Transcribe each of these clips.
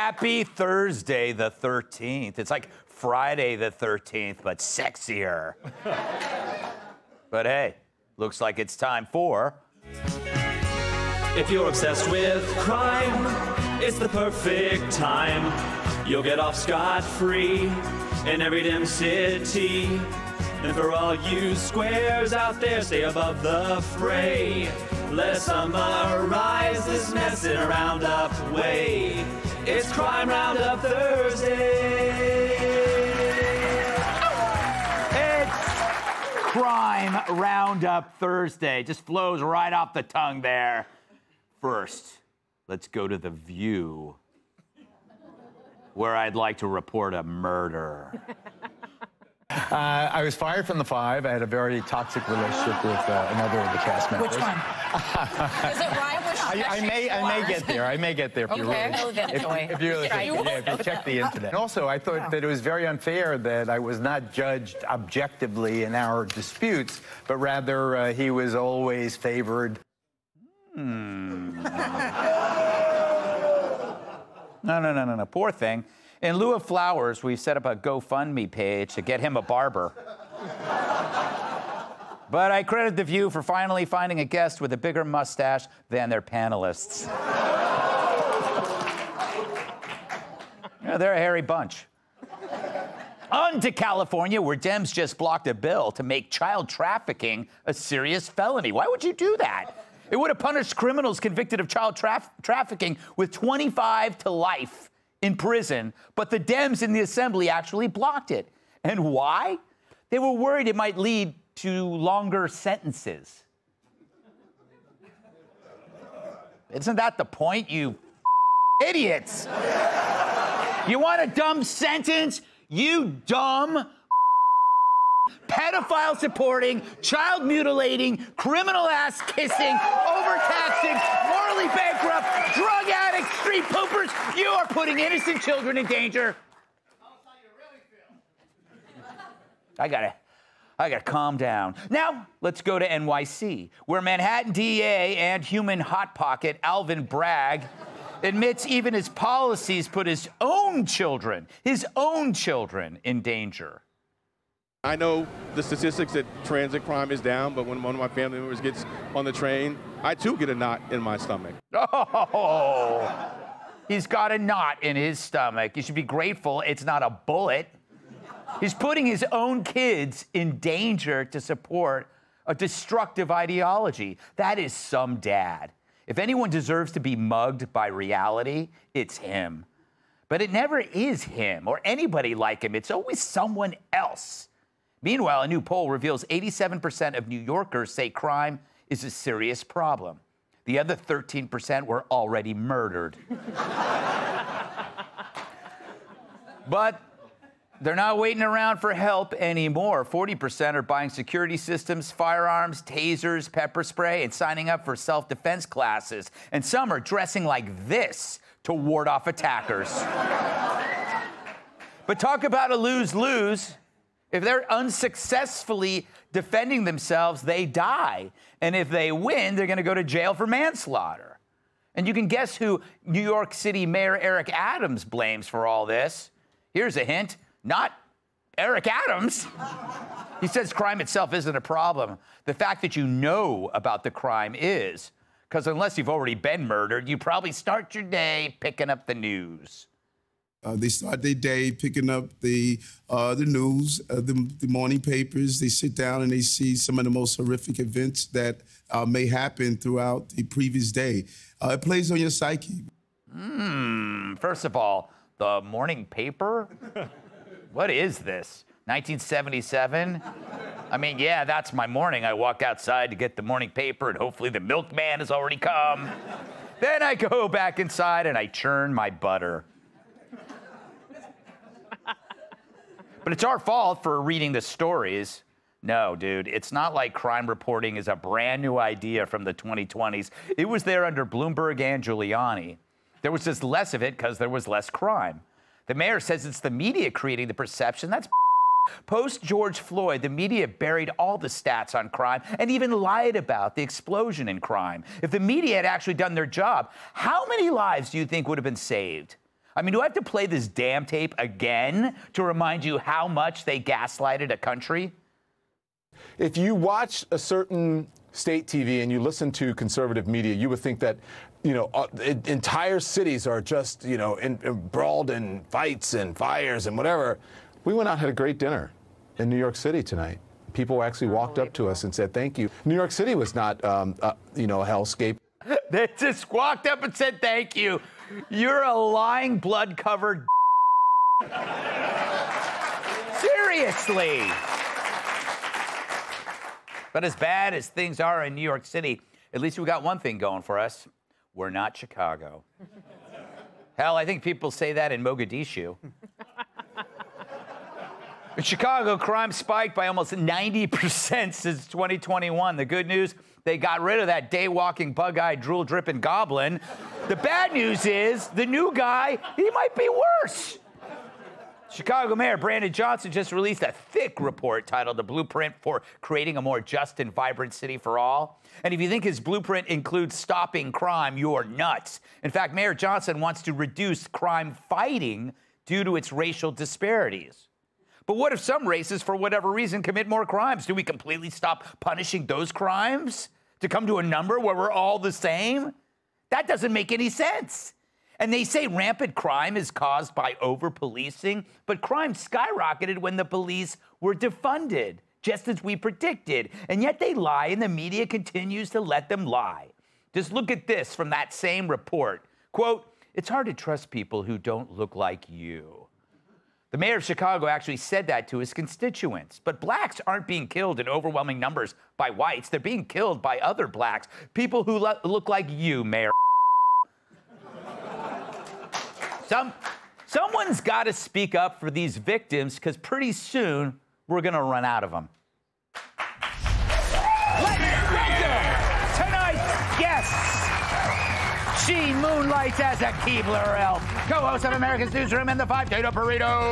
Happy Thursday the 13th. It's like Friday the 13th, but sexier. But hey, looks like it's time for... If you're obsessed with crime, it's the perfect time. You'll get off scot-free in every dim city. And for all you squares out there, stay above the fray. Let's summarize this mess in a roundup way. It's Crime Roundup Thursday. It's Crime Roundup Thursday. Just flows right off the tongue there. First, let's go to The View, where I'd like to report a murder. I was fired from the Five. I had a very toxic relationship with another of the cast members. Which one? Is it Ryan with I may get there. I may get there. If you really if you check the internet. And also, I thought that it was very unfair that I was not judged objectively in our disputes, but rather he was always favored. No. Poor thing. In lieu of flowers, we've set up a GoFundMe page to get him a barber. But I credit The View for finally finding a guest with a bigger mustache than their panelists. Yeah, they're a hairy bunch. On to California, where Dems just blocked a bill to make child trafficking a serious felony. Why would you do that? It would have punished criminals convicted of child trafficking with 25 to life in prison, but the Dems in the Assembly actually blocked it. And why? They were worried it might lead to longer sentences. Isn't that the point, you idiots? You want a dumb sentence? You dumb pedophile-supporting, child-mutilating, criminal-ass kissing, overtaxing, morally bankrupt, drug addict, street poopers. You are putting innocent children in danger. Tell us how you really feel. I gotta calm down. Now, let's go to NYC, where Manhattan DA and human hot pocket Alvin Bragg admits even his policies put his own children in danger. I know the statistics that transit crime is down, but when one of my family members gets on the train, I too get a knot in my stomach. Oh, he's got a knot in his stomach. You should be grateful it's not a bullet. He's putting his own kids in danger to support a destructive ideology. That is some dad. If anyone deserves to be mugged by reality, it's him. But it never is him or anybody like him. It's always someone else. Meanwhile, a new poll reveals 87% of New Yorkers say crime is a serious problem. The other 13% were already murdered. But they're not waiting around for help anymore. 40% are buying security systems, firearms, tasers, pepper spray, and signing up for self-defense classes. And some are dressing like this to ward off attackers. But talk about a lose-lose. If they're unsuccessfully defending themselves, they die. And if they win, they're going to go to jail for manslaughter. And you can guess who New York City Mayor Eric Adams blames for all this. Here's a hint. Not Eric Adams. He says crime itself isn't a problem. The fact that you know about the crime is. Because unless you've already been murdered, you probably start your day picking up the news. They start their day picking up the news, the morning papers. They sit down and they see some of the most horrific events that may happen throughout the previous day. It plays on your psyche. First of all, the morning paper? What is this? 1977? I mean, yeah, that's my morning. I walk outside to get the morning paper, and hopefully the milkman has already come. Then I go back inside and I churn my butter. But it's our fault for reading the stories. No, dude, it's not like crime reporting is a brand new idea from the 2020s. It was there under Bloomberg and Giuliani. There was just less of it because there was less crime. The mayor says it's the media creating the perception. That's post-George Floyd, the media buried all the stats on crime and even lied about the explosion in crime. If the media had actually done their job, how many lives do you think would have been saved? I mean, do I have to play this damn tape again to remind you how much they gaslighted a country? If you watch a certain state TV and you listen to conservative media, you would think that, you know, entire cities are just, you know, embroiled in fights and fires and whatever. We went out and had a great dinner in New York City tonight. People actually walked up to us and said thank you. New York City was not, you know, a hellscape. They just walked up and said thank you. You're a lying, blood-covered seriously. But as bad as things are in New York City, at least we got one thing going for us. We're not Chicago. Hell, I think people say that in Mogadishu. In Chicago, crime spiked by almost 90% since 2021. The good news, they got rid of that day-walking, bug-eyed, drool-dripping goblin. The bad news is, the new guy, he might be worse. Chicago Mayor Brandon Johnson just released a thick report titled The Blueprint for Creating a More Just and Vibrant City for All. And if you think his blueprint includes stopping crime, you're nuts. In fact, Mayor Johnson wants to reduce crime fighting due to its racial disparities. But what if some races, for whatever reason, commit more crimes? Do we completely stop punishing those crimes to come to a number where we're all the same? That doesn't make any sense. And they say rampant crime is caused by over-policing, but crime skyrocketed when the police were defunded, just as we predicted. And yet they lie, and the media continues to let them lie. Just look at this from that same report. Quote, "It's hard to trust people who don't look like you." The mayor of Chicago actually said that to his constituents. But blacks aren't being killed in overwhelming numbers by whites. They're being killed by other blacks, people who look like you, Mayor. Someone's got to speak up for these victims, because pretty soon we're going to run out of them. Let's welcome tonight's guests. She moonlights as a Keebler elf, co-host of America's Newsroom and the 5-Tato Burrito.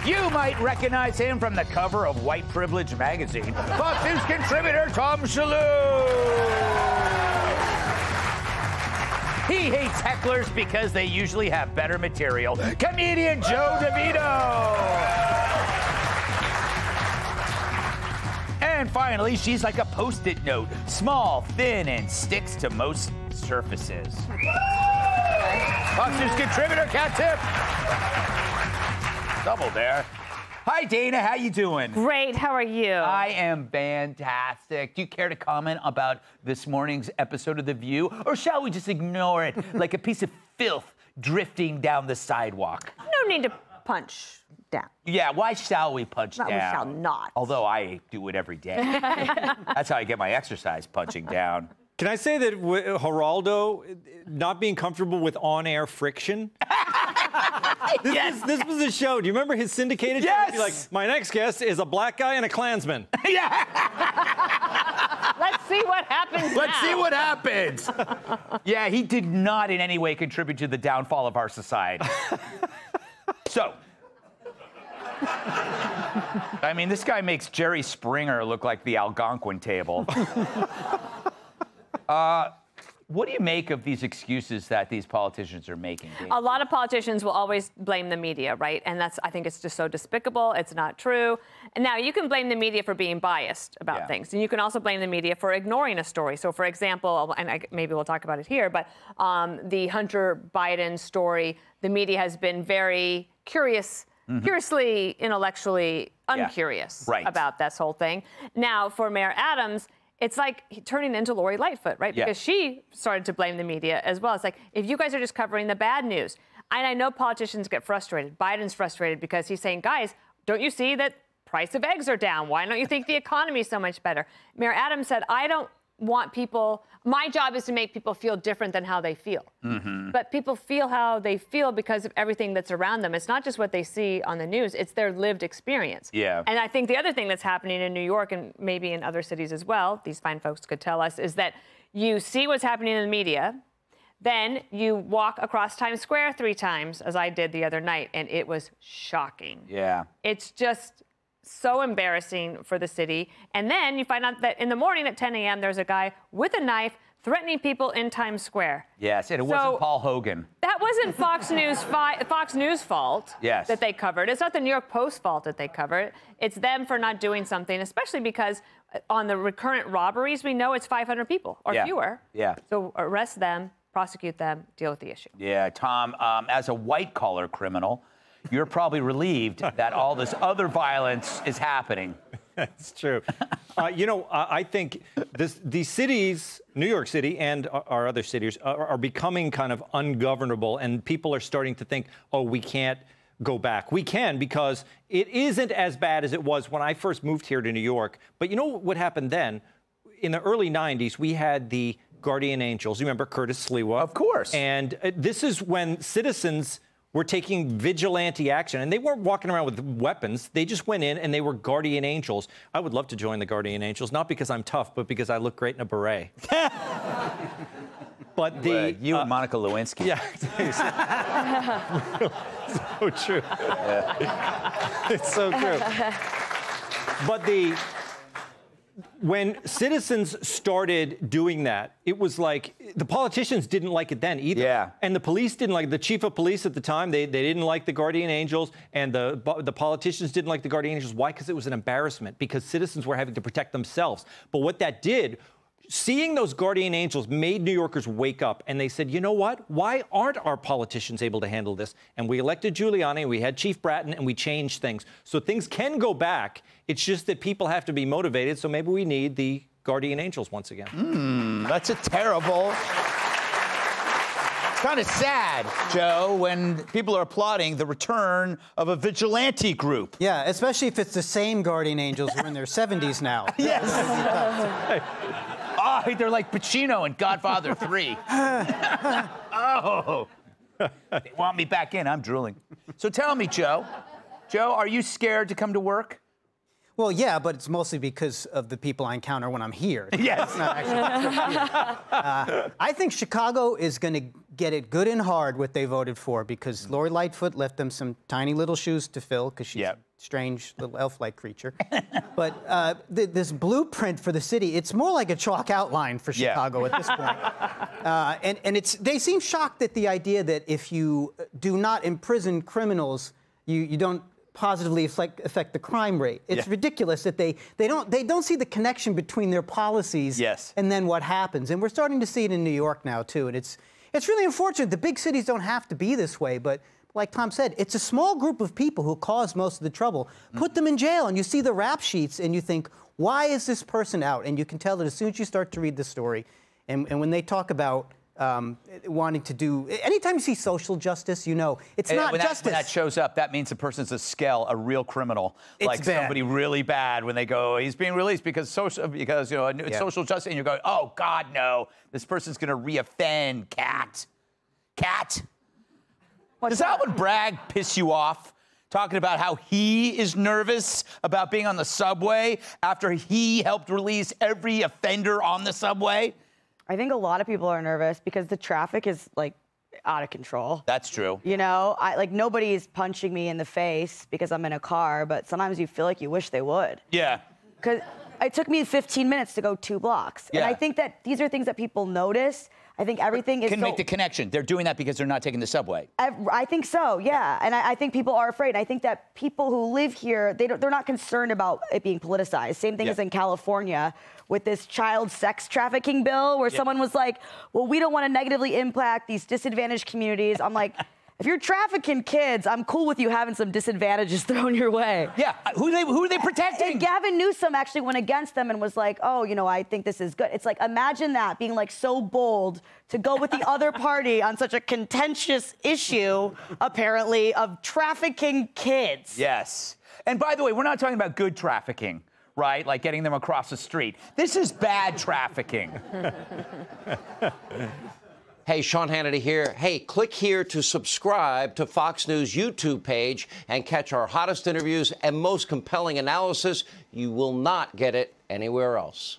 You might recognize him from the cover of White Privilege magazine. Fox News contributor Tom Shalhoub. He hates hecklers because they usually have better material. Comedian Joe DeVito. And finally, she's like a Post-it note. Small, thin, and sticks to most surfaces. Fox News contributor Kat Tipp. Double there. Hi, Dana. How you doing? Great. How are you? I am fantastic. Do you care to comment about this morning's episode of The View? Or shall we just ignore it like a piece of filth drifting down the sidewalk? No need to punch down. Yeah, why shall we punch down? We shall not. Although I do it every day. That's how I get my exercise, punching down. Can I say that Geraldo not being comfortable with on-air friction? This was a show. Do you remember his syndicated show? Yes! He'd be like, my next guest is a black guy and a Klansman. Yeah! Let's see what happens Let's see what happens. Yeah, he did not in any way contribute to the downfall of our society. So, I mean, this guy makes Jerry Springer look like the Algonquin table. What do you make of these excuses that these politicians are making? A lot of politicians will always blame the media, right? And I think it's just so despicable. It's not true. And now you can blame the media for being biased about things. And you can also blame the media for ignoring a story. So for example, and maybe we'll talk about it here, but the Hunter Biden story, the media has been very curious, curiously, intellectually uncurious about this whole thing. Now for Mayor Adams, it's like turning into Lori Lightfoot, right? Because she started to blame the media as well. It's like, if you guys are just covering the bad news. And I know politicians get frustrated. Biden's frustrated because he's saying, guys, don't you see that price of eggs are down? Why don't you think the economy is so much better? Mayor Adams said, I don't want people, my job is to make people feel different than how they feel. But people feel how they feel because of everything that's around them. It's not just what they see on the news, it's their lived experience. And I think the other thing that's happening in New York and maybe in other cities as well, these fine folks could tell us, is that you see what's happening in the media, then you walk across Times Square 3 times, as I did the other night, and it was shocking. It's just so embarrassing for the city. And then you find out that in the morning at 10 a.m., there's a guy with a knife threatening people in Times Square. Yes, and it wasn't Paul Hogan. That wasn't Fox News' fault that they covered. It's not the New York Post fault that they covered. It's them for not doing something, especially because on the recurrent robberies, we know it's 500 people or fewer. Yeah. So arrest them, prosecute them, deal with the issue. Yeah, Tom, as a white-collar criminal, you're probably relieved that all this other violence is happening. That's true. You know, I think these cities, New York City and our other cities, are becoming kind of ungovernable, and people are starting to think, oh, we can't go back. We can, because it isn't as bad as it was when I first moved here to New York. But you know what happened then? In the early 90s, we had the Guardian Angels. You remember Curtis Sliwa? Of course. And this is when citizens were taking vigilante action, and they weren't walking around with weapons. They just went in and they were Guardian Angels. I would love to join the Guardian Angels, not because I'm tough, but because I look great in a beret. But you and Monica Lewinsky. Yeah. So true. Yeah. It's so true. But when citizens started doing that, it was like the politicians didn't like it then either. Yeah. And the police didn't like it. The chief of police at the time, they didn't like the Guardian Angels, and the politicians didn't like the Guardian Angels. Why? Because it was an embarrassment, because citizens were having to protect themselves. But what that did, seeing those Guardian Angels made New Yorkers wake up, and they said, you know what? Why aren't our politicians able to handle this? And we elected Giuliani, we had Chief Bratton, and we changed things. So things can go back. It's just that people have to be motivated, so maybe we need the Guardian Angels once again. That's a terrible... It's kind of sad, Joe, when people are applauding the return of a vigilante group. Yeah, especially if it's the same Guardian Angels who are in their 70s now. Yes. Oh, they're like Pacino in Godfather 3. Oh. They want me back in. I'm drooling. So tell me, Joe. Joe, are you scared to come to work? Well, yeah, but it's mostly because of the people I encounter when I'm here. Yes. It's not actually I think Chicago is going to get it good and hard what they voted for, because Lori Lightfoot left them some tiny little shoes to fill, because she's a strange little elf-like creature. But this blueprint for the city, it's more like a chalk outline for Chicago at this point. And they seem shocked at the idea that if you do not imprison criminals, you don't positively affect the crime rate. It's ridiculous that they don't see the connection between their policies and then what happens. And we're starting to see it in New York now too. And it's really unfortunate. The big cities don't have to be this way, but like Tom said, it's a small group of people who cause most of the trouble. Put them in jail, and you see the rap sheets, and you think, why is this person out? And you can tell that as soon as you start to read the story, and when they talk about wanting to do... Anytime you see social justice, you know, it's not justice. When that shows up, that means the person's a skell, a real criminal. It's like bad. Somebody really bad when they go, he's being released because social justice, and you go, oh, God, no. This person's going to re-offend. Cat. Does Alvin Bragg piss you off? Talking about how he is nervous about being on the subway after he helped release every offender on the subway? I think a lot of people are nervous because the traffic is, like, out of control. That's true. You know, nobody's punching me in the face because I'm in a car, but sometimes you feel like you wish they would. Yeah. Because it took me 15 minutes to go 2 blocks. Yeah. And I think that these are things that people notice. I think everything is Can make the connection. They're doing that because they're not taking the subway. I think so, yeah. And I think people are afraid. I think that people who live here, they're not concerned about it being politicized. Same thing as in California with this child sex trafficking bill where someone was like, well, we don't want to negatively impact these disadvantaged communities. I'm like, if you're trafficking kids, I'm cool with you having some disadvantages thrown your way. Yeah, who are they protecting? And Gavin Newsom actually went against them and was like, oh, you know, I think this is good. It's like, imagine that, being like so bold to go with the other party on such a contentious issue, apparently, of trafficking kids. Yes. And by the way, we're not talking about good trafficking, right? Like getting them across the street. This is bad trafficking. Hey, Sean Hannity here. Hey, click here to subscribe to Fox News YouTube page and catch our hottest interviews and most compelling analysis. You will not get it anywhere else.